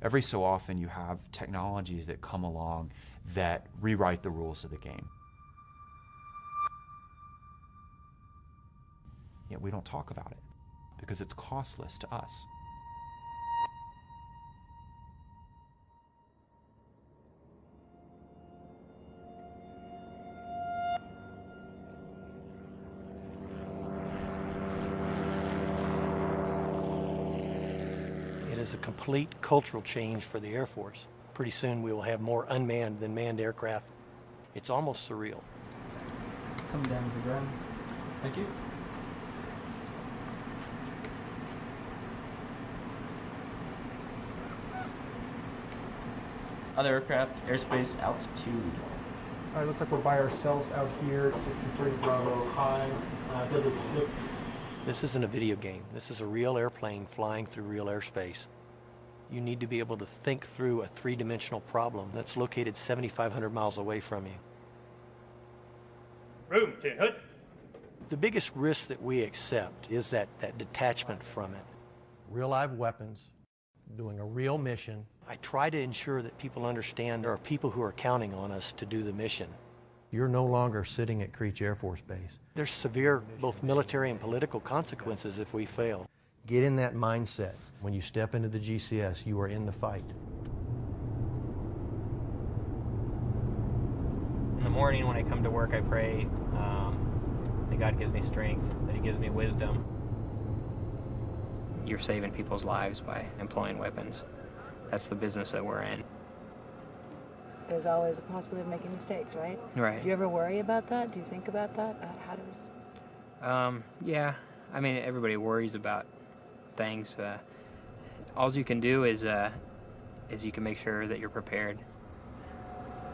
Every so often you have technologies that come along that rewrite the rules of the game. Yet we don't talk about it because it's costless to us. It is a complete cultural change for the Air Force. Pretty soon we will have more unmanned than manned aircraft. It's almost surreal. Come down to the ground. Thank you. Other aircraft, airspace, altitude. All right, looks like we're by ourselves out here, 63 Bravo high, W6. This isn't a video game. This is a real airplane flying through real airspace. You need to be able to think through a three-dimensional problem that's located 7,500 miles away from you. Room, 10 hood. The biggest risk that we accept is that detachment from it. Real live weapons, doing a real mission. I try to ensure that people understand there are people who are counting on us to do the mission. You're no longer sitting at Creech Air Force Base. There's severe both military and political consequences if we fail. Get in that mindset. When you step into the GCS, you are in the fight. In the morning when I come to work, I pray that God gives me strength, that He gives me wisdom. You're saving people's lives by employing weapons. That's the business that we're in. There's always a possibility of making mistakes, right? Right. Do you ever worry about that? Do you think about that? How does... Yeah. I mean, everybody worries about things. All you can do is you can make sure that you're prepared.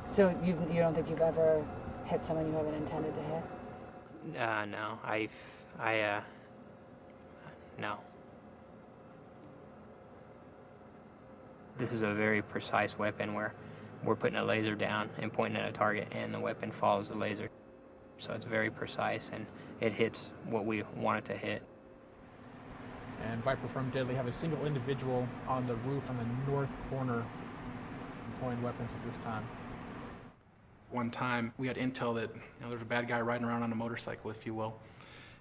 So you don't think you've ever hit someone you haven't intended to hit? No. No. This is a very precise weapon where we're putting a laser down and pointing at a target, and the weapon follows the laser. So it's very precise, and it hits what we want it to hit. And Viper from Deadly have a single individual on the roof on the north corner employing weapons at this time. One time we had intel that there's a bad guy riding around on a motorcycle, if you will.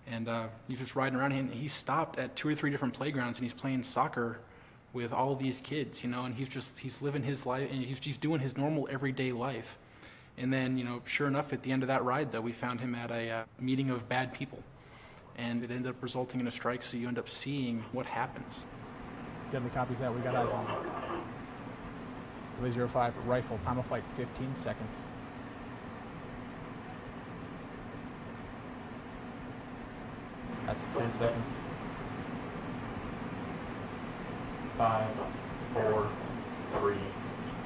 And he's just riding around, and he stopped at 2 or 3 different playgrounds, and he's playing soccer with all of these kids, and he's living his life, and he's doing his normal everyday life. And then, sure enough, at the end of that ride, though, we found him at a meeting of bad people. And it ended up resulting in a strike, so you end up seeing what happens. Deadly copies that. We got eyes on him. 05 rifle, time of flight 15 seconds. That's 10 seconds. 5, 4, 3,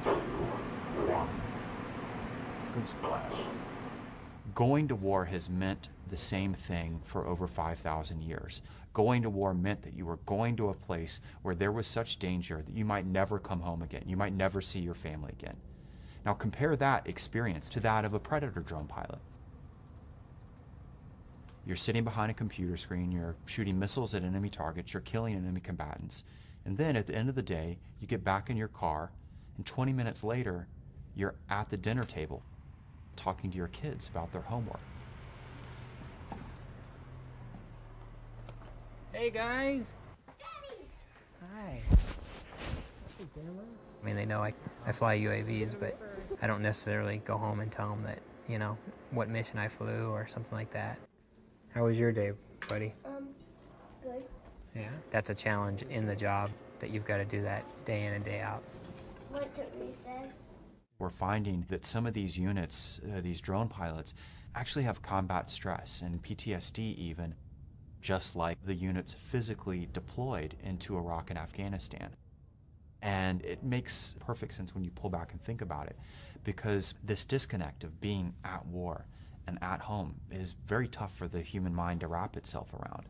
2, 1. Good splash. Going to war has meant the same thing for over 5,000 years. Going to war meant that you were going to a place where there was such danger that you might never come home again. You might never see your family again. Now compare that experience to that of a Predator drone pilot. You're sitting behind a computer screen, you're shooting missiles at enemy targets, you're killing enemy combatants, and then at the end of the day, you get back in your car, and 20 minutes later, you're at the dinner table talking to your kids about their homework. Hey guys! Daddy! Hi. I mean, they know I fly UAVs, but I don't necessarily go home and tell them that, what mission I flew or something like that. How was your day, buddy? Good. Yeah, that's a challenge in the job, that you've got to do that day in and day out. Went to recess. We're finding that some of these units, these drone pilots, actually have combat stress and PTSD even, just like the units physically deployed into Iraq and Afghanistan. And it makes perfect sense when you pull back and think about it, because this disconnect of being at war and at home is very tough for the human mind to wrap itself around.